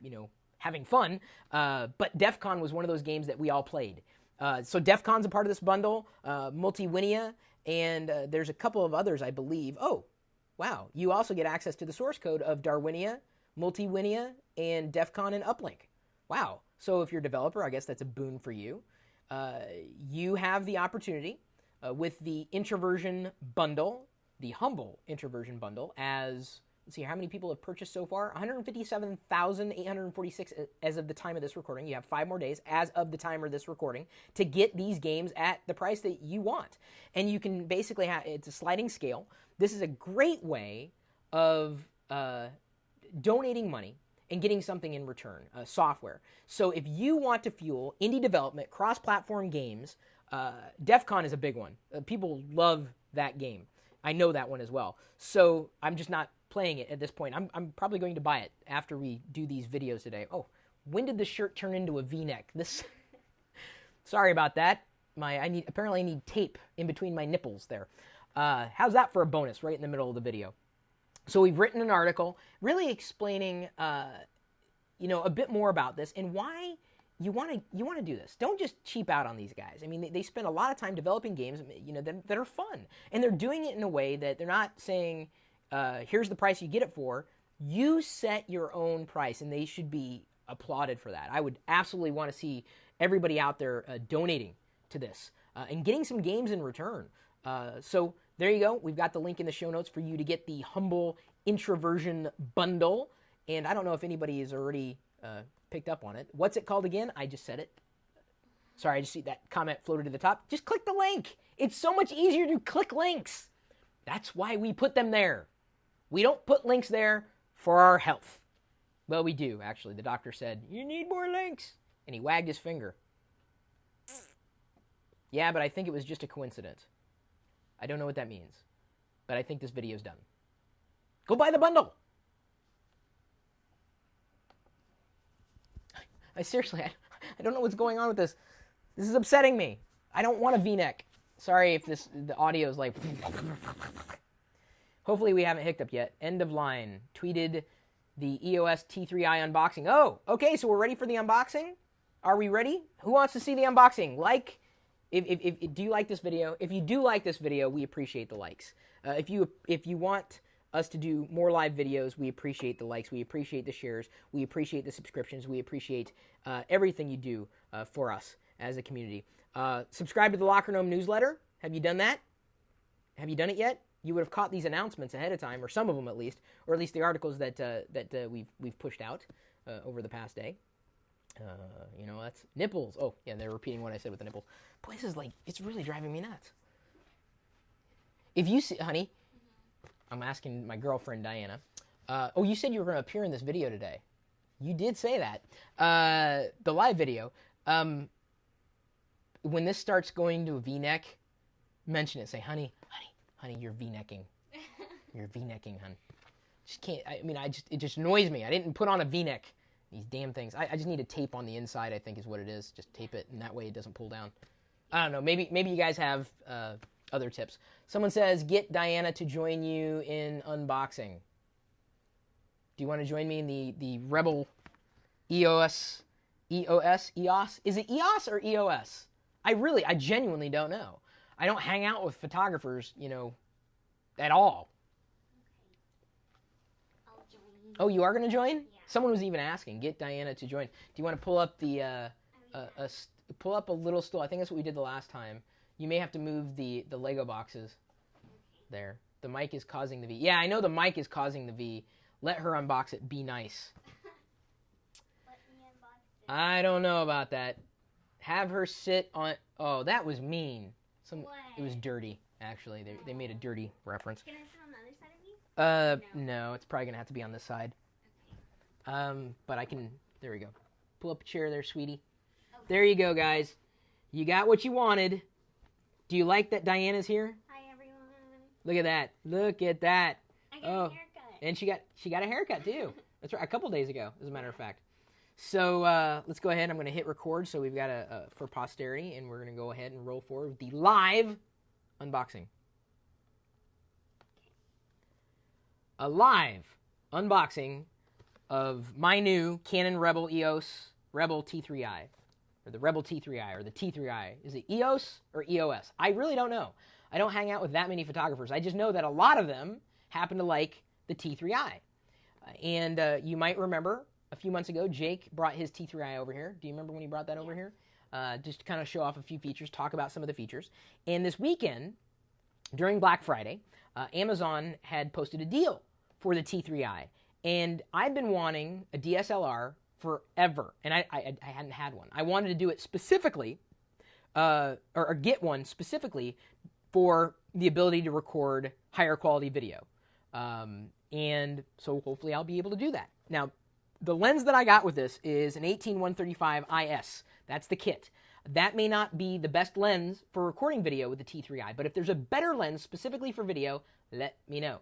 having fun. But DEF CON was one of those games that we all played. So DEF CON's a part of this bundle, Multiwinia, and there's a couple of others, I believe. Oh, wow. You also get access to the source code of Darwinia, Multiwinia, and DEF CON and Uplink. Wow. So if you're a developer, I guess that's a boon for you. You have the opportunity with the Introversion Bundle, the Humble Introversion Bundle, as... Let's see, how many people have purchased so far? 157,846 as of the time of this recording. You have 5 more days as of the time of this recording to get these games at the price that you want. And you can basically it's a sliding scale. This is a great way of donating money and getting something in return, software. So if you want to fuel indie development, cross-platform games, DEF CON is a big one. People love that game. I know that one as well. So I'm just not playing it at this point. I'm probably going to buy it after we do these videos today. Oh, when did the shirt turn into a V-neck? Sorry about that. Apparently I need tape in between my nipples there. How's that for a bonus right in the middle of the video? So we've written an article really explaining a bit more about this and why you want to do this. Don't just cheap out on these guys. I mean, they spend a lot of time developing games that are fun, and they're doing it in a way that they're not saying, here's the price you get it for. You set your own price, and they should be applauded for that. I would absolutely want to see everybody out there donating to this and getting some games in return. So there you go. We've got the link in the show notes for you to get the Humble Introversion Bundle. And I don't know if anybody has already picked up on it. What's it called again? I just said it. Sorry, I just see that comment floated to the top. Just click the link. It's so much easier to click links. That's why we put them there. We don't put links there for our health. Well, we do, actually. The doctor said, you need more links. And he wagged his finger. Yeah, but I think it was just a coincidence. I don't know what that means. But I think this video's done. Go buy the bundle. I don't know what's going on with this. This is upsetting me. I don't want a V-neck. Sorry if the audio is like... Hopefully we haven't hiccuped yet. End of line. Tweeted the EOS T3i unboxing. Oh, okay, so we're ready for the unboxing? Are we ready? Who wants to see the unboxing? Do you like this video? If you do like this video, we appreciate the likes. If you want us to do more live videos, we appreciate the likes. We appreciate the shares. We appreciate the subscriptions. We appreciate everything you do for us as a community. Subscribe to the Locker Gnome newsletter. Have you done that? Have you done it yet? You would have caught these announcements ahead of time, or some of them at least, or at least the articles that we've pushed out over the past day. That's nipples. Oh, yeah, they're repeating what I said with the nipples. Boy, this is it's really driving me nuts. If you see, honey, I'm asking my girlfriend, Diana. You said you were going to appear in this video today. You did say that. The live video. When this starts going to a V-neck, mention it. Say, honey, you're V-necking. You're V-necking, hon. Just can't, it just annoys me. I didn't put on a V-neck. These damn things. I just need a tape on the inside, I think is what it is. Just tape it, and that way it doesn't pull down. I don't know. Maybe you guys have other tips. Someone says, get Diana to join you in unboxing. Do you want to join me in the Rebel EOS? EOS? Is it EOS or EOS? I genuinely don't know. I don't hang out with photographers, at all. Okay. I'll join. Oh, you are going to join? Yeah. Someone was even asking, get Diana to join. Do you want to pull up pull up a little stool? I think that's what we did the last time. You may have to move the Lego boxes. Okay. There. The mic is causing the V. Yeah, I know the mic is causing the V. Let her unbox it. Be nice. Let me unbox it. I don't know about that. Have her sit on. Oh, that was mean. What? It was dirty. Actually, they made a dirty reference. Can I sit on the other side of you? No, it's probably gonna have to be on this side. Okay. But I can. There we go. Pull up a chair there, sweetie. Okay. There you go, guys. You got what you wanted. Do you like that Diana's here? Hi, everyone. Look at that. Look at that. I got a haircut. And she got a haircut too. That's right. A couple days ago, as a matter of fact. So let's go ahead. I'm going to hit record. So we've got for posterity, and we're going to go ahead and roll forward with the live unboxing. A live unboxing of my new Canon Rebel T3i, or the Rebel T3i, or the T3i. Is it EOS or EOS? I really don't know. I don't hang out with that many photographers. I just know that a lot of them happen to like the T3i. And you might remember a few months ago, Jake brought his T3i over here. Do you remember when he brought that over here? Just to kind of show off a few features, talk about some of the features. And this weekend, during Black Friday, Amazon had posted a deal for the T3i. And I've been wanting a DSLR forever, and I hadn't had one. I wanted to do it specifically, or get one specifically for the ability to record higher quality video. And so hopefully I'll be able to do that. Now, the lens that I got with this is an 18-135 IS. That's the kit. That may not be the best lens for recording video with the T3i, but if there's a better lens specifically for video, let me know.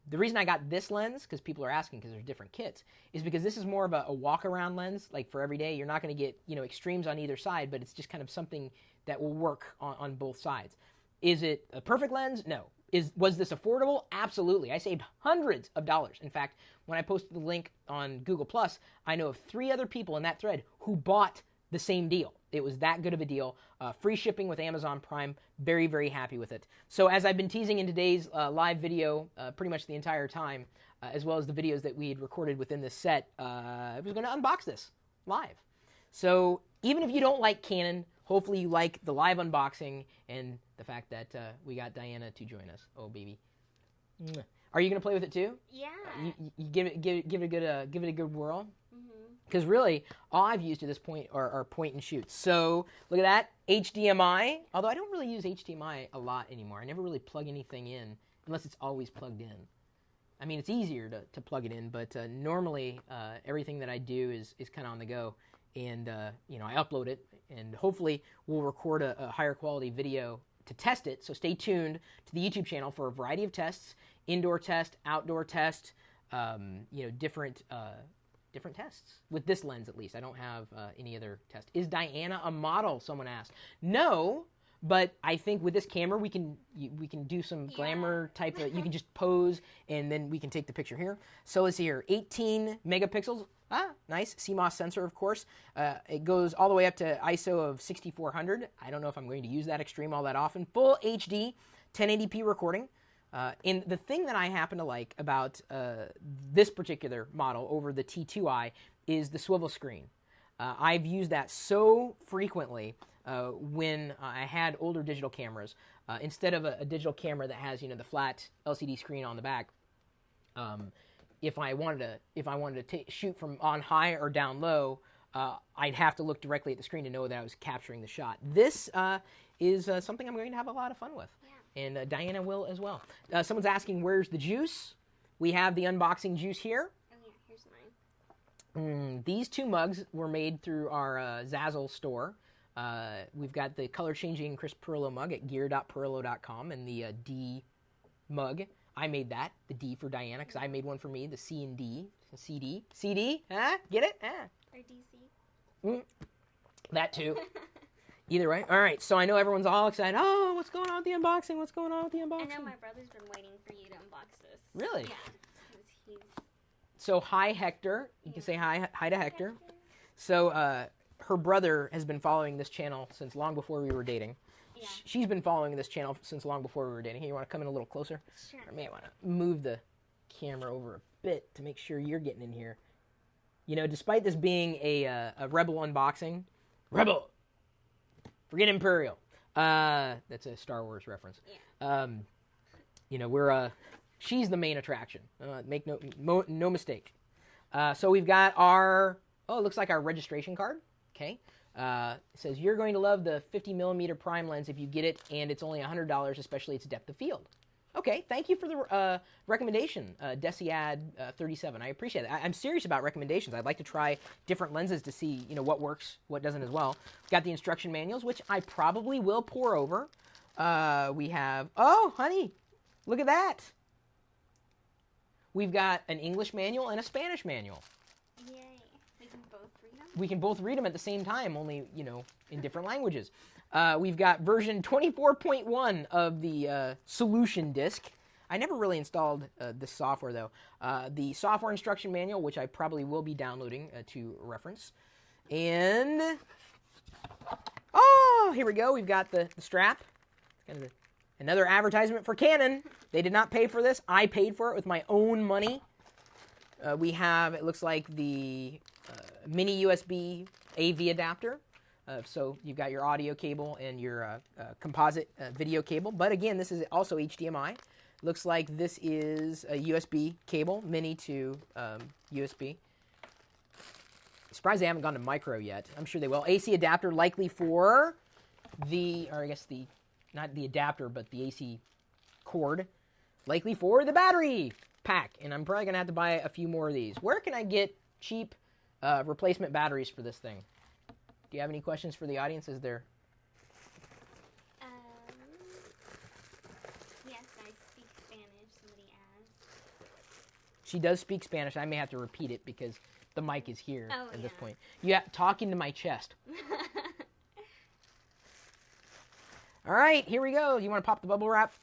The reason I got this lens, because people are asking because there's different kits, is because this is more of a walk-around lens, like for every day. You're not going to get, extremes on either side, but it's just kind of something that will work on both sides. Is it a perfect lens? No. Was this affordable? Absolutely. I saved hundreds of dollars. In fact, when I posted the link on Google+, I know of 3 other people in that thread who bought the same deal. It was that good of a deal. Free shipping with Amazon Prime. Very, very happy with it. So as I've been teasing in today's live video pretty much the entire time, as well as the videos that we had recorded within this set, I was going to unbox this live. So even if you don't like Canon, hopefully you like the live unboxing and the fact that we got Diana to join us. Oh, baby. Are you going to play with it too? Yeah. You give it a good whirl? Because really, all I've used to this point are point and shoots. So look at that, HDMI. Although I don't really use HDMI a lot anymore. I never really plug anything in unless it's always plugged in. I mean, it's easier to plug it in, but normally everything that I do is kind of on the go. And I upload it, and hopefully we'll record a higher quality video to test it. So stay tuned to the YouTube channel for a variety of tests: indoor test, outdoor test, different tests with this lens. At least I don't have any other test. Is Diana a model? Someone asked. No, but I think with this camera we can do some glamour type of. You can just pose and then we can take the picture here. So let's see here, 18 megapixels. Nice CMOS sensor, of course. It goes all the way up to ISO of 6400. I don't know if I'm going to use that extreme all that often. Full HD, 1080p recording. And the thing that I happen to like about this particular model over the T2i is the swivel screen. I've used that so frequently when I had older digital cameras. Instead of a digital camera that has the flat LCD screen on the back, if I wanted to shoot from on high or down low, I'd have to look directly at the screen to know that I was capturing the shot. This is something I'm going to have a lot of fun with. Yeah. And Diana will as well. Someone's asking, where's the juice? We have the unboxing juice here. Oh, yeah, here's mine. These 2 mugs were made through our Zazzle store. We've got the color-changing Chris Pirillo mug at gear.pirillo.com, and the D mug. I made that, the D for Diana, because I made one for me, the C and D. CD? CD? Huh? Get it? Or DC. That too. Either way. All right, so I know everyone's all excited. Oh, what's going on with the unboxing? What's going on with the unboxing? I know my brother's been waiting for you to unbox this. Really? Yeah. So hi, Hector. You can say hi to Hector. So her brother has been following this channel since long before we were dating. Yeah. She's been following this channel since long before we were dating. Here, you want to come in a little closer? Sure. I may want to move the camera over a bit to make sure you're getting in here. Despite this being a Rebel unboxing, Rebel! Forget Imperial. That's a Star Wars reference. Yeah. She's the main attraction. Make no mistake. So we've got our, it looks like our registration card. Okay. It says, you're going to love the 50mm prime lens if you get it, and it's only $100, especially its depth of field. Okay, thank you for the recommendation, Deciad37. I appreciate it. I'm serious about recommendations. I'd like to try different lenses to see, what works, what doesn't as well. Got the instruction manuals, which I probably will pour over. We have, oh, honey, look at that. We've got an English manual and a Spanish manual. Yay. We can both read them? We can both read them at the same time, only, in different languages. We've got version 24.1 of the solution disk. I never really installed this software, though. The software instruction manual, which I probably will be downloading to reference. And, oh, here we go. We've got the strap. Kind of another advertisement for Canon. They did not pay for this. I paid for it with my own money. We have, it looks like, the mini USB AV adapter. So you've got your audio cable and your composite video cable. But again, this is also HDMI. Looks like this is a USB cable, mini to USB. Surprised they haven't gone to micro yet. I'm sure they will. AC adapter likely for not the adapter, but the AC cord. Likely for the battery pack. And I'm probably going to have to buy a few more of these. Where can I get cheap replacement batteries for this thing? Do you have any questions for the audience? Is there? Yes, I speak Spanish. Somebody asked. She does speak Spanish. I may have to repeat it because the mic is here at this point. Yeah, talking to my chest. All right, here we go. You want to pop the bubble wrap?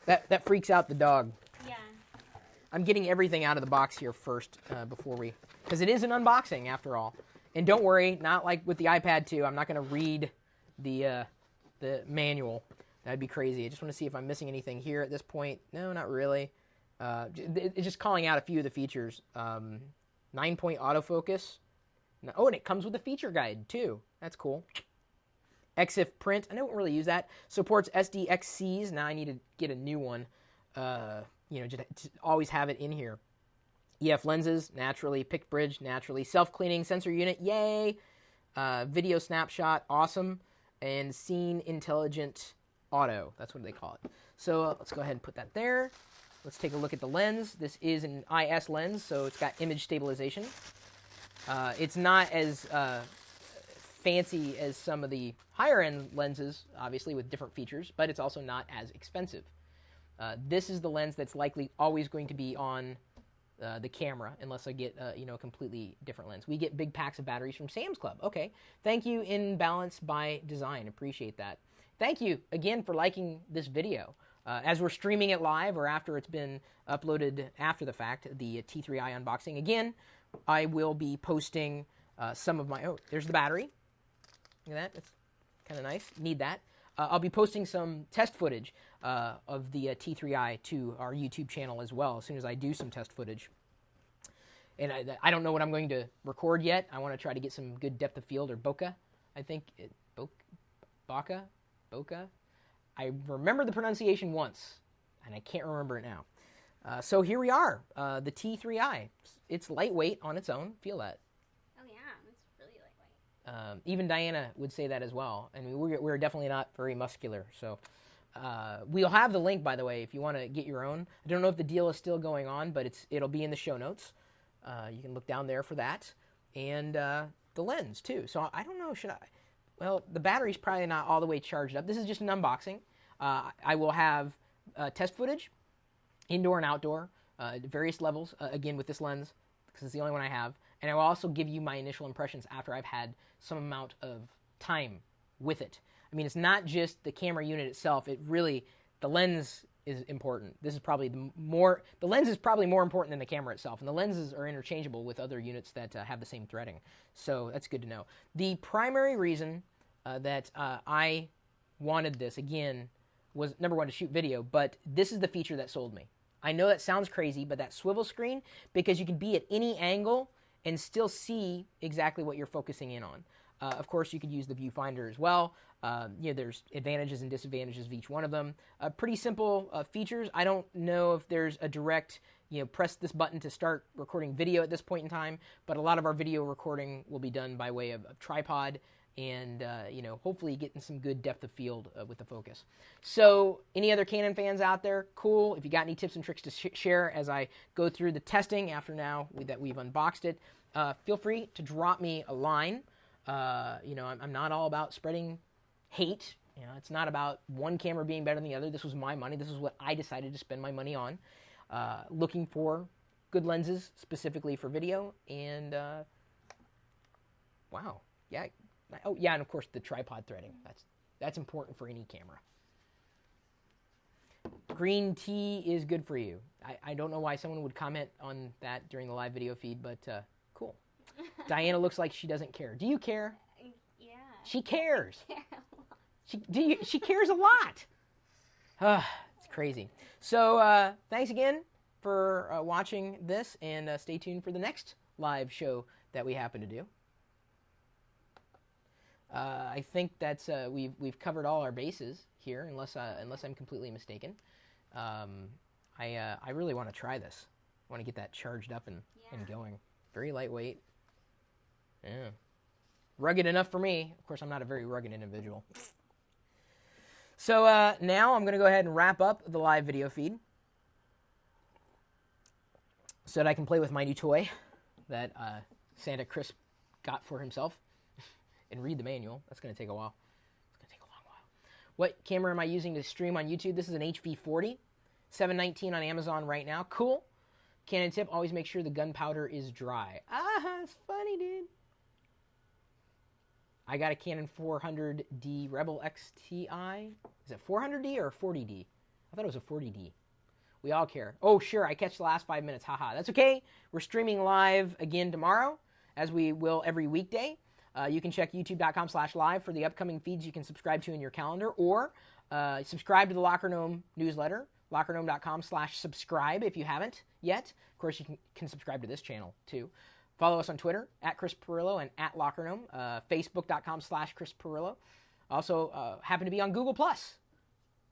That freaks out the dog. Yeah. I'm getting everything out of the box here first before we, because it is an unboxing after all. And don't worry, not like with the iPad 2. I'm not going to read the manual. That'd be crazy. I just want to see if I'm missing anything here at this point. No, not really. It's just calling out a few of the features. 9-point autofocus. Oh, and it comes with a feature guide too. That's cool. EXIF print. I don't really use that. Supports SDXCs. Now I need to get a new one. Just to always have it in here. EF lenses, naturally. Pict bridge, naturally. Self-cleaning sensor unit, yay. Video snapshot, awesome. And scene intelligent auto, that's what they call it. So let's go ahead and put that there. Let's take a look at the lens. This is an IS lens, so it's got image stabilization. It's not as fancy as some of the higher-end lenses, obviously, with different features, but it's also not as expensive. This is the lens that's likely always going to be on the camera, unless I get a completely different lens. We get big packs of batteries from Sam's Club. Okay, thank you, In Balance by Design. Appreciate that. Thank you again for liking this video. As we're streaming it live or after it's been uploaded after the fact, the T3i unboxing. Again, I will be posting some of my... Oh, there's the battery. Look at that. That's kind of nice. Need that. I'll be posting some test footage of the T3i to our YouTube channel as well as soon as I do some test footage. And I don't know what I'm going to record yet. I want to try to get some good depth of field or bokeh. I think bokeh. I remember the pronunciation once, and I can't remember it now. So here we are, the T3i. It's lightweight on its own. Feel that. Oh yeah, it's really lightweight. Even Diana would say that as well. I mean, we're definitely not very muscular. So we'll have the link, by the way, if you want to get your own. I don't know if the deal is still going on, but it'll be in the show notes. You can look down there for that. And the lens, too. So I don't know, should I... Well, the battery's probably not all the way charged up. This is just an unboxing. I will have test footage, indoor and outdoor, various levels, again with this lens, because it's the only one I have. And I will also give you my initial impressions after I've had some amount of time with it. I mean, it's not just the camera unit itself. The lens is important. This is probably the lens is probably more important than the camera itself. And the lenses are interchangeable with other units that have the same threading. So that's good to know. The primary reason that I wanted this, again, was number one, to shoot video, but this is the feature that sold me. I know that sounds crazy, but that swivel screen, because you can be at any angle and still see exactly what you're focusing in on. Of course, you could use the viewfinder as well. There's advantages and disadvantages of each one of them. Pretty simple features. I don't know if there's a direct, press this button to start recording video at this point in time, but a lot of our video recording will be done by way of tripod and, hopefully getting some good depth of field with the focus. So any other Canon fans out there? Cool. If you got any tips and tricks to share as I go through the testing after now that we've unboxed it, feel free to drop me a line. I'm not all about spreading hate. It's not about one camera being better than the other. This was my money. This is what I decided to spend my money on. Looking for good lenses specifically for video. And, wow. Yeah. Oh, yeah, and of course the tripod threading. That's important for any camera. Green tea is good for you. I don't know why someone would comment on that during the live video feed, but cool. Diana looks like she doesn't care. Do you care? Yeah. She cares. I care a lot. She cares a lot. It's crazy. So thanks again for watching this, and stay tuned for the next live show that we happen to do. I think that's we've covered all our bases here, unless I'm completely mistaken. I really want to try this. I want to get that charged up and going. Very lightweight. Yeah. Rugged enough for me. Of course, I'm not a very rugged individual. So now I'm going to go ahead and wrap up the live video feed so that I can play with my new toy that Santa Chris got for himself and read the manual. That's going to take a while. It's going to take a long while. What camera am I using to stream on YouTube? This is an HV40, $719 on Amazon right now. Cool. Canon tip, always make sure the gunpowder is dry. It's funny, dude. I got a Canon 400D Rebel XTI. Is it 400D or 40D? I thought it was a 40D. We all care. Oh, sure, I catch the last 5 minutes. Haha, that's okay. We're streaming live again tomorrow, as we will every weekday. You can check youtube.com/live for the upcoming feeds you can subscribe to in your calendar, or subscribe to the Locker Gnome newsletter, lockergnome.com/subscribe if you haven't yet. Of course, you can subscribe to this channel, too. Follow us on Twitter, @Chris Pirillo and @LockerGnome, Facebook.com/Chris Pirillo. Also, happen to be on Google+.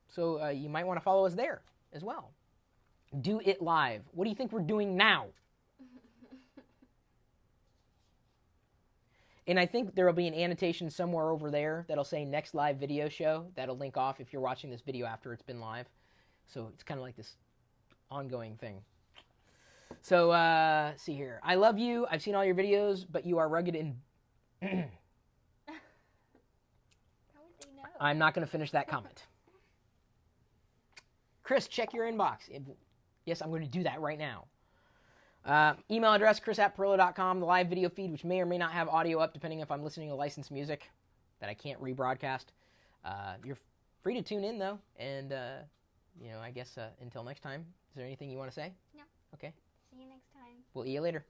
So you might want to follow us there as well. Do it live. What do you think we're doing now? And I think there will be an annotation somewhere over there that'll say next live video show. That'll link off if you're watching this video after it's been live. So it's kind of like this ongoing thing. So, see here. I love you. I've seen all your videos, but you are rugged and... How would they know? I'm not going to finish that comment. Chris, check your inbox. Yes, I'm going to do that right now. Email address, chris@pirillo.com. The live video feed, which may or may not have audio up, depending if I'm listening to licensed music that I can't rebroadcast. You're free to tune in, though. And, I guess until next time, is there anything you want to say? No. Okay. See you next time. We'll see you later.